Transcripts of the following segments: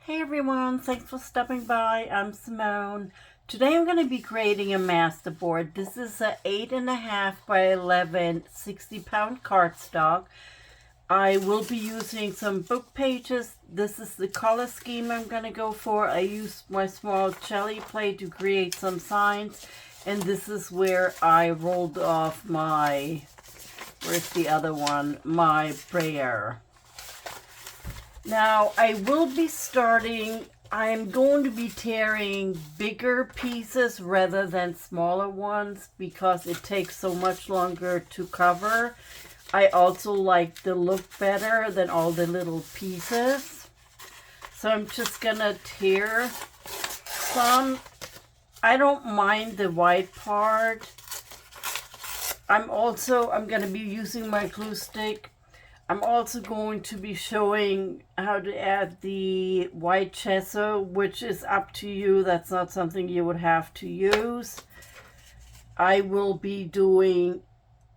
Hey everyone, thanks for stopping by. I'm Simone. Today I'm going to be creating a masterboard. This is a 8.5 by 11 60-pound cardstock. I will be using some book pages. This is the color scheme I'm going to go for. I used my small jelly plate to create some signs, and this is where I rolled off my, where's the other one, my brayer. Now, I will be starting, I'm going to be tearing bigger pieces rather than smaller ones because it takes so much longer to cover. I also like the look better than all the little pieces. So I'm just gonna tear some. I don't mind the white part. I'm gonna be using my glue stick. I'm also going to be showing how to add the white gesso, which is up to you. That's not something you would have to use. I will be doing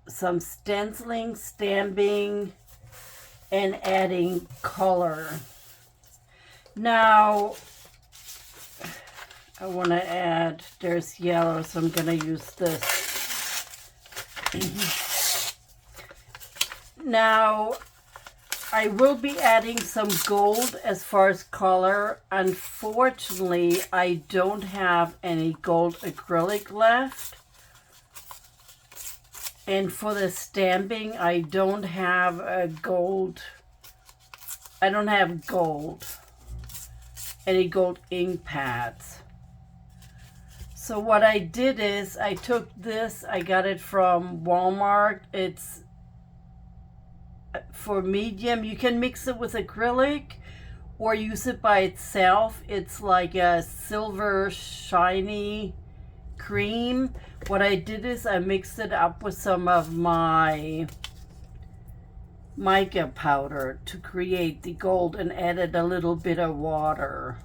some stenciling, stamping, and adding color. Now, I want to add, there's yellow, so I'm going to use this. Now, I will be adding some gold as far as color. Unfortunately, I don't have any gold acrylic left. And for the stamping, I don't have gold. I don't have gold. Any gold ink pads. So what I did is I took this, I got it from Walmart. It's for medium. You can mix it with acrylic or use it by itself. It's like a silver shiny cream. What I did is I mixed it up with some of my mica powder to create the gold and added a little bit of water.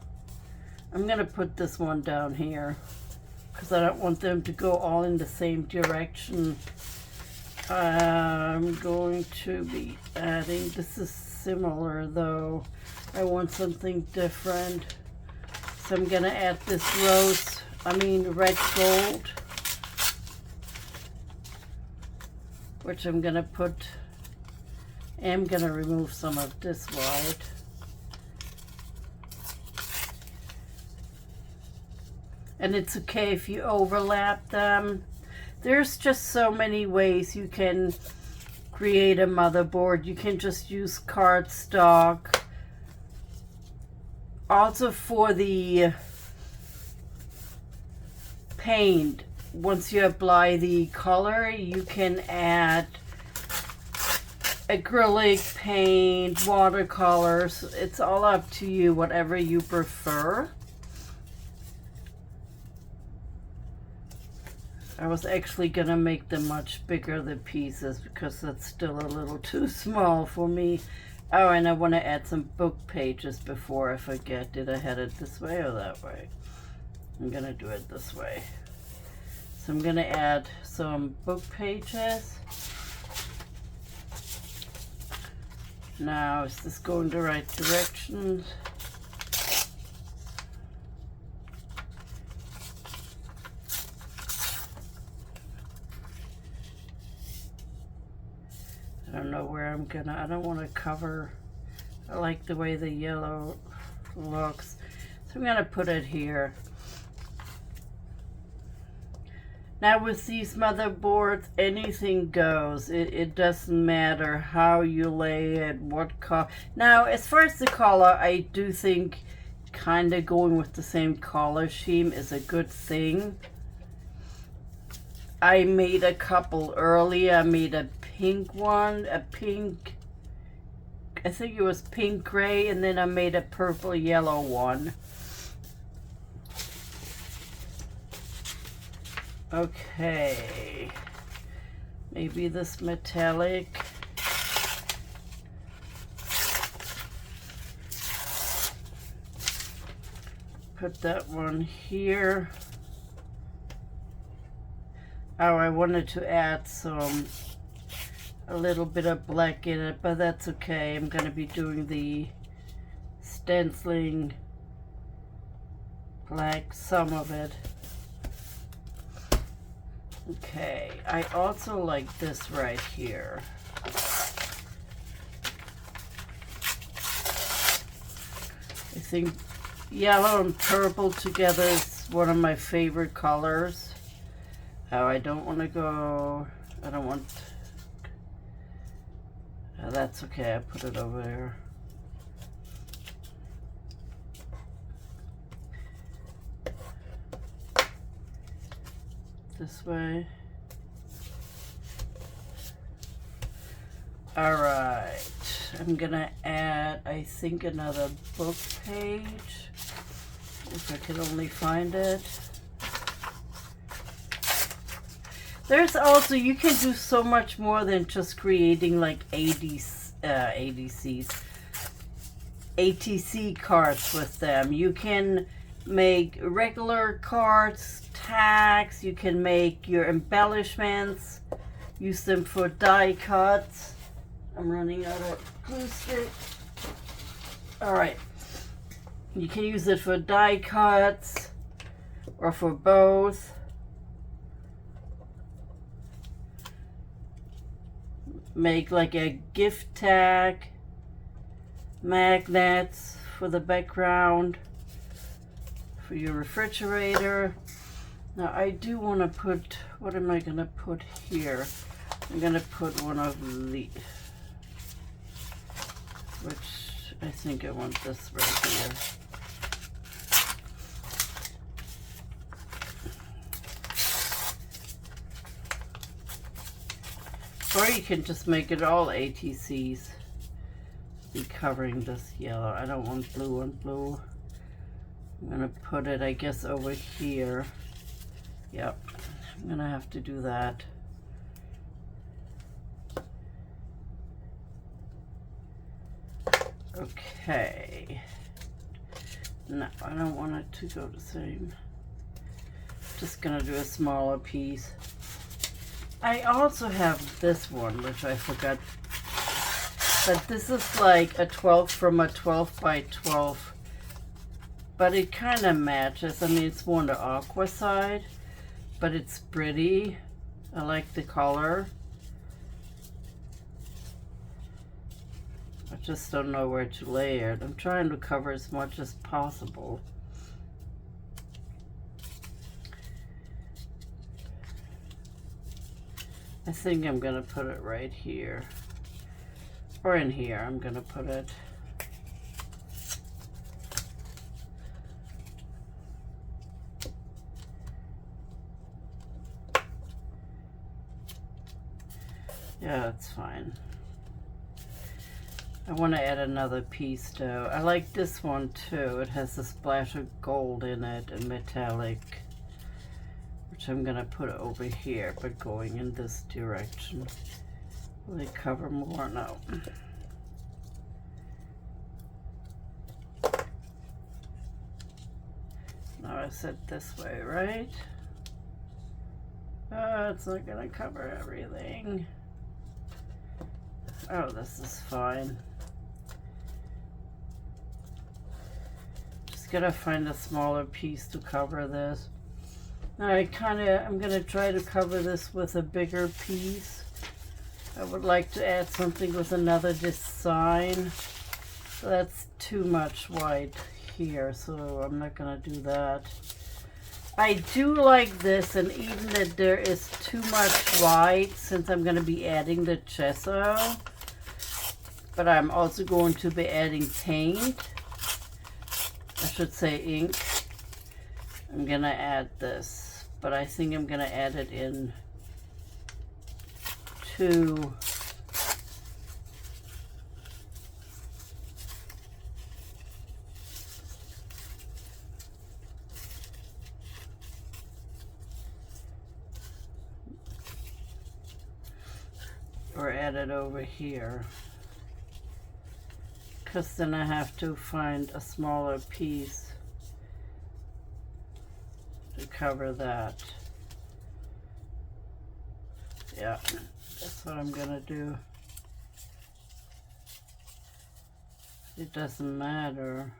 I'm gonna put this one down here because I don't want them to go all in the same direction. I'm going to be adding, this is similar though, I want something different. So I'm going to add this red gold, which I'm going to put, I'm going to remove some of this white. And it's okay if you overlap them. There's just so many ways you can create a motherboard. You can just use cardstock. Also for the paint, once you apply the color, you can add acrylic paint, watercolors. It's all up to you, whatever you prefer. I was actually going to make them much bigger, the pieces, because that's still a little too small for me. Oh, and I want to add some book pages before I forget. Did I head it this way or that way? I'm going to do it this way. So I'm going to add some book pages. Now, is this going the right direction? I don't know where I'm gonna, I don't want to cover, I like the way the yellow looks. So I'm gonna put it here. Now with these motherboards, anything goes. It doesn't matter how you lay it, what color. Now as far as the color, I do think kind of going with the same color scheme is a good thing. I made a couple earlier. I made a pink one, a pink, I think it was pink gray, and then I made a purple yellow one. Okay, maybe this metallic. Put that one here. Oh, I wanted to add a little bit of black in it, but that's okay. I'm going to be doing the stenciling like some of it. Okay, I also like this right here. I think yellow and purple together is one of my favorite colors. Oh, I don't want to go, I don't want, that's okay, I put it over there. This way. All right, I'm gonna add, I think, another book page, if I could only find it. There's also, you can do so much more than just creating like ATC cards with them. You can make regular cards, tags, you can make your embellishments, use them for die cuts. I'm running out of glue stick. All right, you can use it for die cuts or for both. Make like a gift tag, magnets for the background, for your refrigerator. Now I do want to put, what am I going to put here? I'm going to put one of the, which I think I want this right here. Or you can just make it all ATCs. Be covering this yellow. I don't want blue on blue. I'm gonna put it, I guess, over here. Yep, I'm gonna have to do that. Okay. No, I don't want it to go the same. Just gonna do a smaller piece. I also have this one, which I forgot, but this is like a 12 from a 12 by 12, but it kind of matches. I mean, it's more on the aqua side, but it's pretty. I like the color. I just don't know where to lay it. I'm trying to cover as much as possible. I think I'm gonna put it right here, or in here. I'm gonna put it. Yeah, that's fine. I want to add another piece though. I like this one too. It has a splash of gold in it and metallic, which I'm gonna put over here, but going in this direction. Will they cover more? No. Now I said this way, right? It's not gonna cover everything. Oh, this is fine. Just gotta find a smaller piece to cover this. I'm gonna try to cover this with a bigger piece. I would like to add something with another design. So that's too much white here, so I'm not gonna do that. I do like this, and even that there is too much white, since I'm gonna be adding the gesso, but I'm also going to be adding paint. I should say ink. I'm gonna add this, but I think I'm gonna add it in two. Or add it over here, because then I have to find a smaller piece to cover that. Yeah, that's what I'm gonna do. It doesn't matter.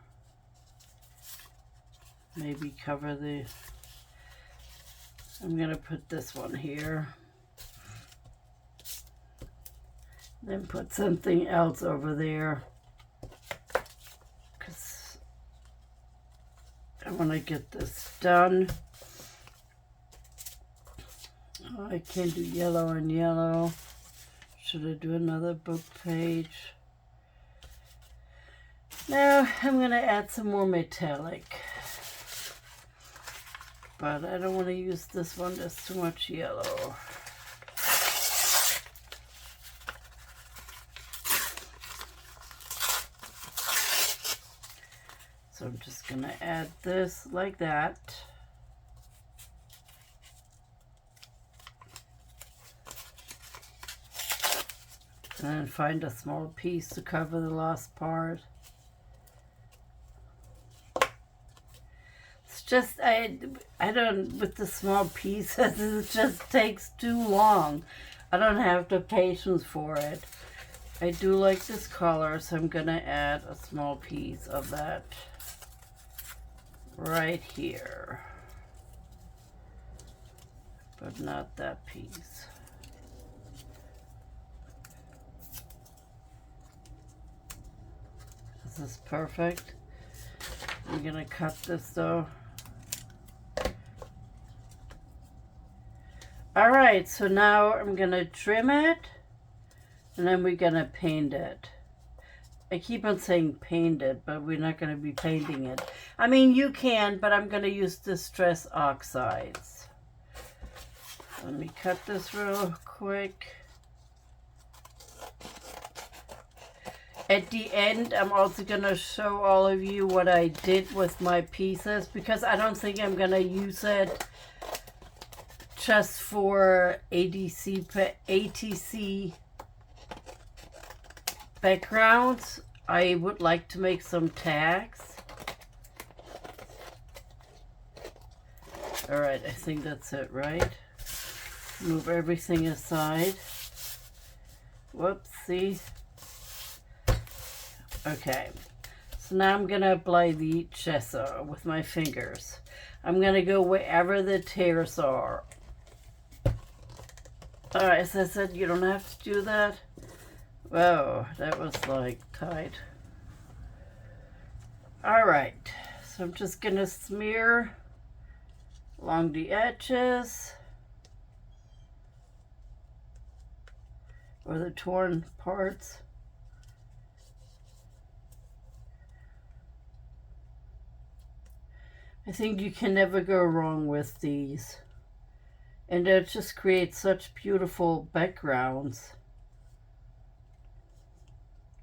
maybe cover the, I'm gonna put this one here. Then put something else over there, because I want to get this done. Oh, I can't do yellow and yellow. Should I do another book page? Now I'm going to add some more metallic. But I don't want to use this one, there's too much yellow. So I'm just going to add this like that. And then find a small piece to cover the last part. It's just, I don't, with the small pieces, it just takes too long. I don't have the patience for it. I do like this color, so I'm going to add a small piece of that right here. But not that piece. This is perfect. I'm going to cut this though. Alright, so now I'm going to trim it. And then we're going to paint it. I keep on saying paint it, but we're not going to be painting it. I mean, you can, but I'm going to use Distress Oxides. Let me cut this real quick. At the end, I'm also going to show all of you what I did with my pieces, because I don't think I'm going to use it just for ATC backgrounds. I would like to make some tags. Alright, I think that's it, right? Move everything aside. Whoopsie. Okay, so now I'm going to apply the gesso with my fingers. I'm going to go wherever the tears are. Alright, as I said, you don't have to do that. Whoa, that was like tight. Alright, so I'm just going to smear along the edges. Or the torn parts. I think you can never go wrong with these. And it just creates such beautiful backgrounds.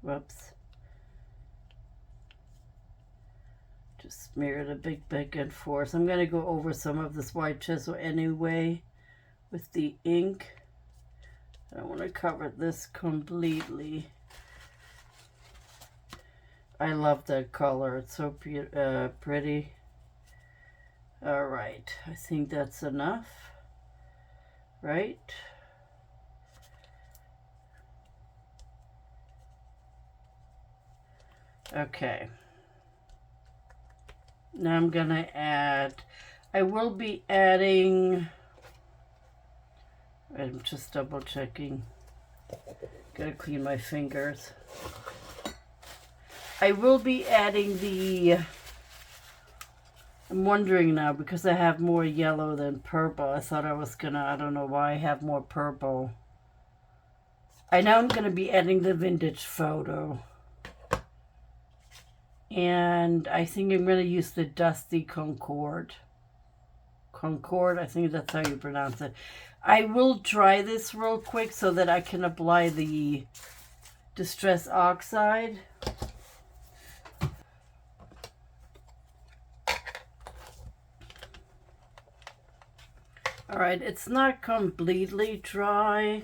Whoops. Just smear it a big back and forth. I'm going to go over some of this white gesso anyway with the ink. I want to cover this completely. I love that color. It's so pretty. Alright, I think that's enough, right? Okay. Now I'm going to add, I will be adding, I'm just double checking, gotta clean my fingers. I will be adding the, I'm wondering now, because I have more yellow than purple. I thought I was gonna, I don't know why I have more purple. I know I'm gonna be adding the vintage photo. And I think I'm gonna use the Dusty Concord. Concord, I think that's how you pronounce it. I will try this real quick so that I can apply the Distress Oxide. Alright, it's not completely dry,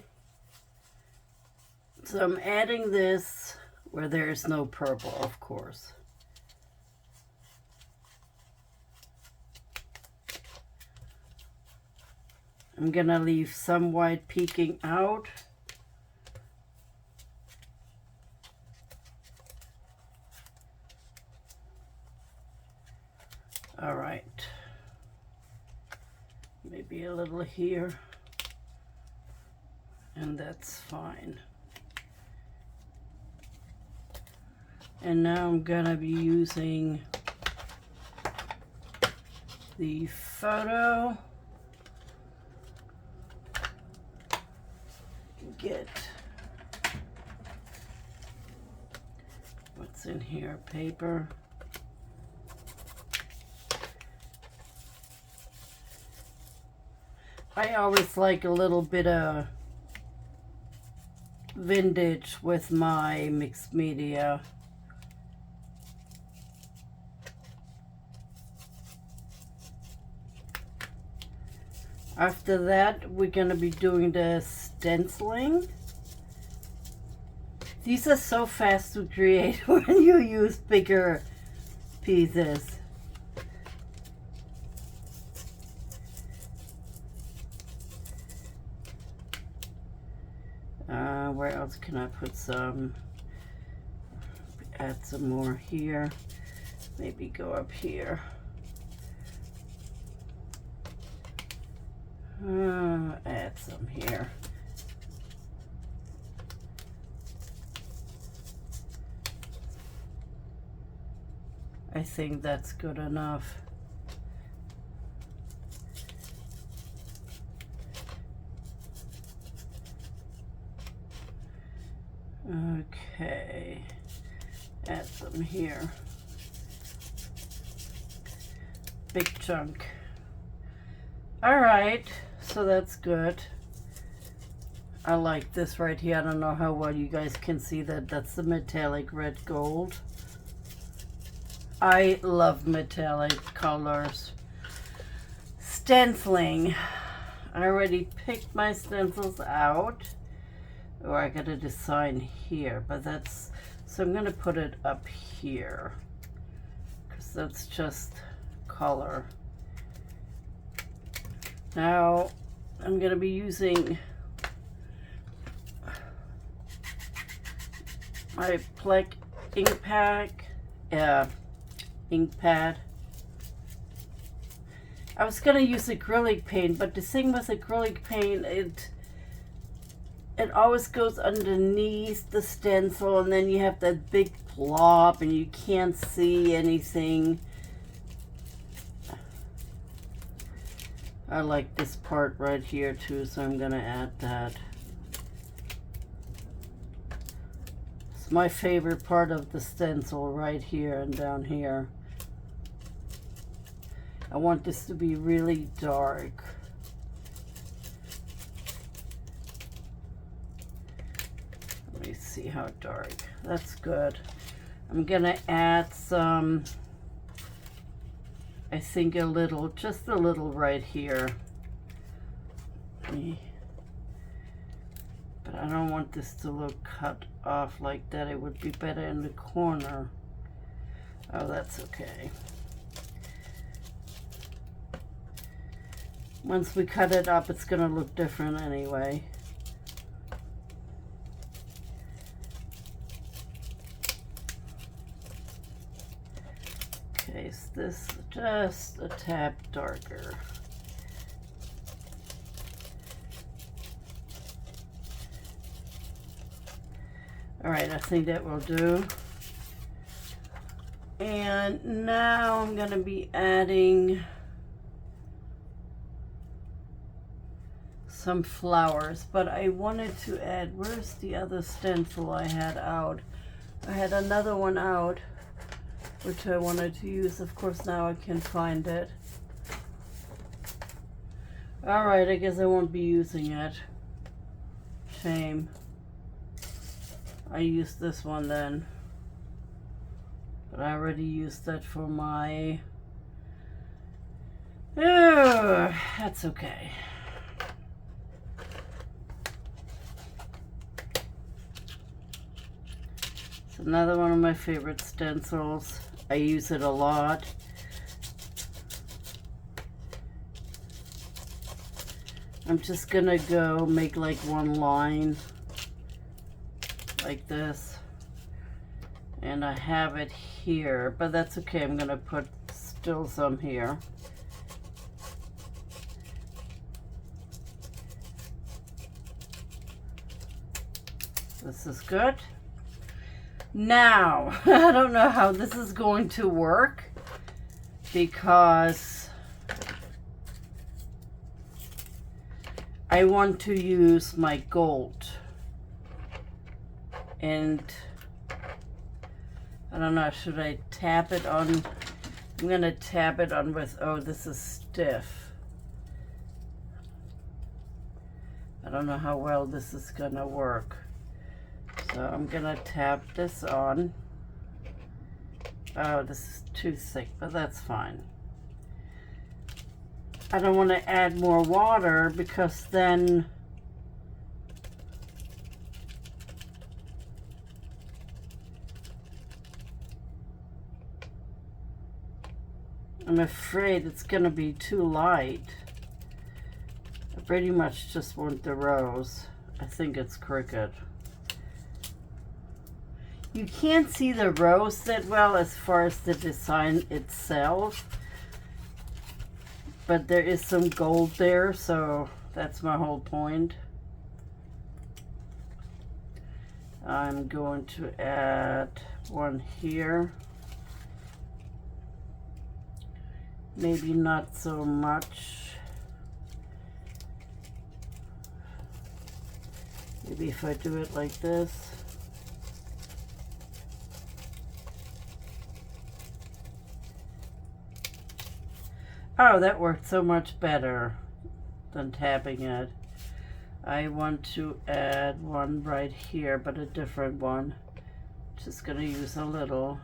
so I'm adding this where there is no purple, of course. I'm gonna leave some white peeking out. All right. Maybe a little here. And that's fine. And now I'm gonna be using the photo. Get what's in here, paper. I always like a little bit of vintage with my mixed media. After that, we're going to be doing the stenciling. These are so fast to create when you use bigger pieces. Where else can I put some? Add some more here. Maybe go up here. Add some here. I think that's good enough. Okay, add some here. Big chunk. All right, so that's good. I like this right here. I don't know how well you guys can see that. That's the metallic red gold. I love metallic colors. Stenciling. I already picked my stencils out. Or I gotta design here, but that's, so I'm gonna put it up here because that's just color. Now I'm gonna be using my Plek ink pad. I was gonna use acrylic paint, but the thing with acrylic paint, it always goes underneath the stencil, and then you have that big plop and you can't see anything. I like this part right here too, so I'm gonna add that. It's my favorite part of the stencil, right here and down here. I want this to be really dark. Let me see how dark. That's good. I'm gonna add some, I think a little, just a little right here. But I don't want this to look cut off like that. It would be better in the corner. Oh, that's okay. Once we cut it up, it's gonna look different anyway. Okay, so this just a tad darker. All right, I think that will do. And now I'm gonna be adding some flowers, but I wanted to add, where's the other stencil I had out? I had another one out which I wanted to use. Of course, now I can find it. Alright, I guess I won't be using it. Shame. I used this one then. But I already used that for my... that's okay. It's another one of my favorite stencils. I use it a lot. I'm just gonna go make like one line like this, and I have it here, but that's okay. I'm gonna put still some here. This is good. Now, I don't know how this is going to work because I want to use my gold. And I don't know, should I tap it on? I'm gonna tap it on with, oh, this is stiff. I don't know how well this is gonna work. So I'm gonna tap this on. Oh, this is too thick, but that's fine. I don't want to add more water because then I'm afraid it's gonna be too light. I pretty much just want the rose. I think it's crooked. You can't see the rose that well as far as the design itself, but there is some gold there, so that's my whole point. I'm going to add one here. Maybe not so much. Maybe if I do it like this. Oh, that worked so much better than tapping it. I want to add one right here, but a different one. Just gonna use a little.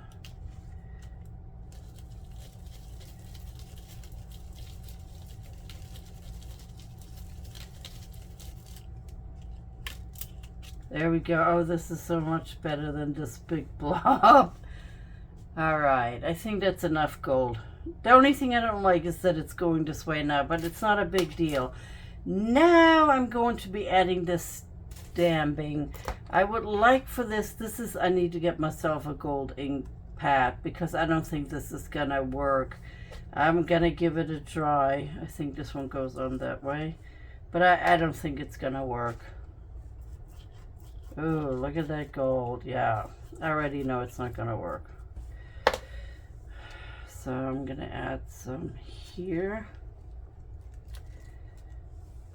There we go. Oh, this is so much better than this big blob. All right, I think that's enough gold. The only thing I don't like is that it's going this way now, but it's not a big deal. Now I'm going to be adding this stamping. I would like for this is, I need to get myself a gold ink pad because I don't think this is gonna work. I'm gonna give it a try. I think this one goes on that way, but I don't think it's gonna work. Oh, look at that gold. Yeah, I already know it's not gonna work. So I'm gonna add some here.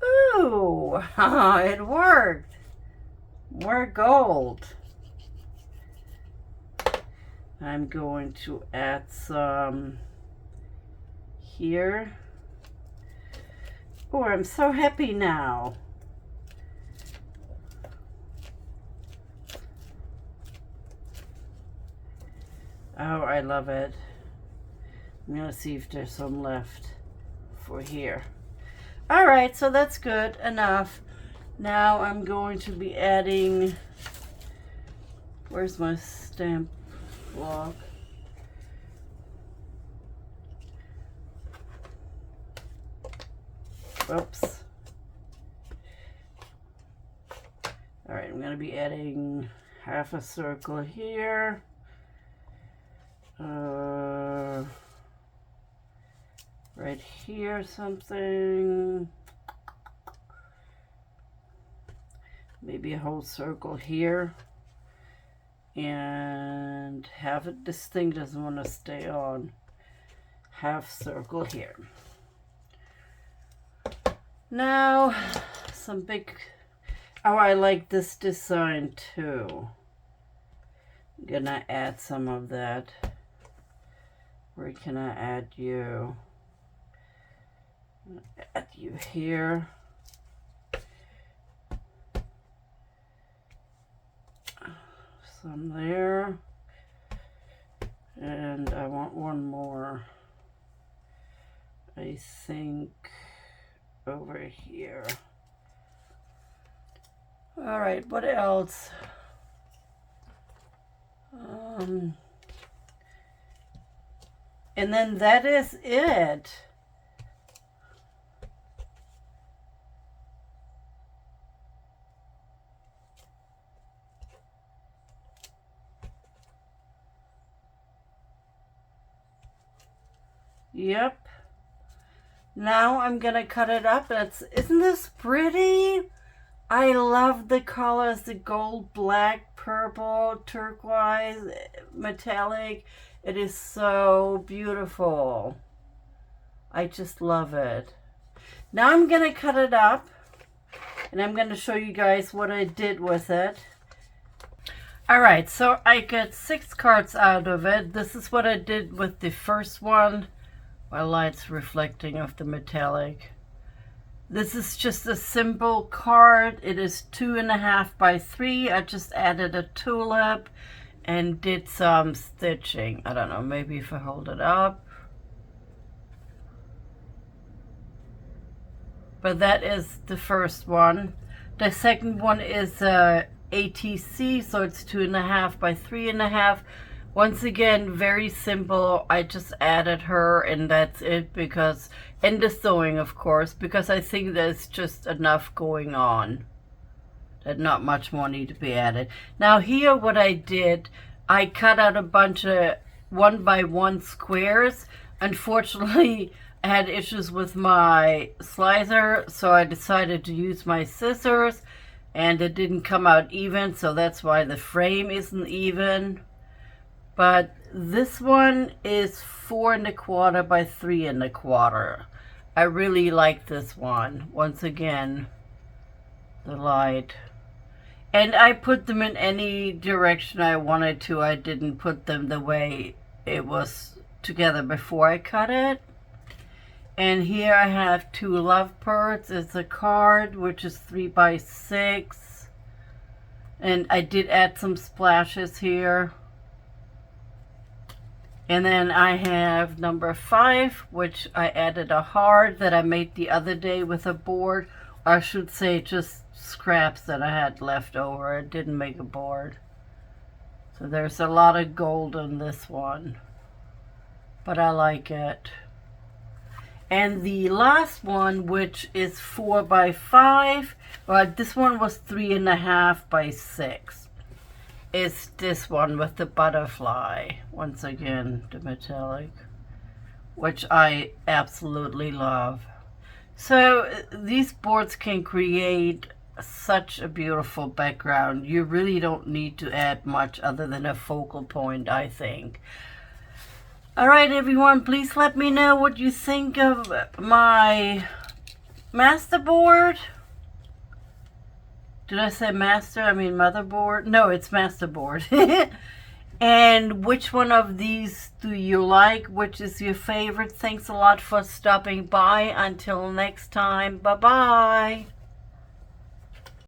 Ooh, it worked. More gold. I'm going to add some here. Oh, I'm so happy now. Oh, I love it. I'm gonna see if there's some left for here. All right, so that's good enough. Now I'm going to be adding, where's my stamp block? Oops. All right, I'm gonna be adding half a circle here. Right here, something. Maybe a whole circle here. And half it, this thing doesn't want to stay on. Half circle here. Now, some big, oh, I like this design too. I'm gonna add some of that. Where can I add you? Add you here. Some there. And I want one more. I think over here. All right, what else? And then that is it. Yep. Now I'm gonna cut it up. Isn't this pretty? I love the colors, the gold, black, purple, turquoise, metallic. It is so beautiful. I just love it. Now I'm gonna cut it up and I'm gonna show you guys what I did with it. Alright, so I got 6 cards out of it. This is what I did with the first one. My light's reflecting off the metallic. This is just a simple card. It is 2.5 by 3. I just added a tulip and did some stitching. I don't know, maybe if I hold it up. But that is the first one. The second one is ATC, so it's 2.5 by 3.5. Once again, very simple. I just added her and that's it, because, and the sewing of course, because I think there's just enough going on that not much more need to be added. Now here what I did, I cut out a bunch of 1 by 1 squares. Unfortunately, I had issues with my slicer, so I decided to use my scissors and it didn't come out even, so that's why the frame isn't even. But this one is 4.25 by 3.25. I really like this one. Once again, the light. And I put them in any direction I wanted to. I didn't put them the way it was together before I cut it. And here I have 2 lovebirds. It's a card which is 3 by 6. And I did add some splashes here. And then I have number 5, which I added a heart that I made the other day with a board. Or I should say just scraps that I had left over. I didn't make a board. So there's a lot of gold on this one. But I like it. And the last one, which is 4 by 5, well, this one was 3.5 by 6. Is this one with the butterfly. Once again, the metallic, which I absolutely love. So these boards can create such a beautiful background. You really don't need to add much other than a focal point, I think. Alright everyone, please let me know what you think of my Masterboard. Did I say master? I mean motherboard? No, it's Masterboard. And which one of these do you like? Which is your favorite? Thanks a lot for stopping by. Until next time, bye-bye.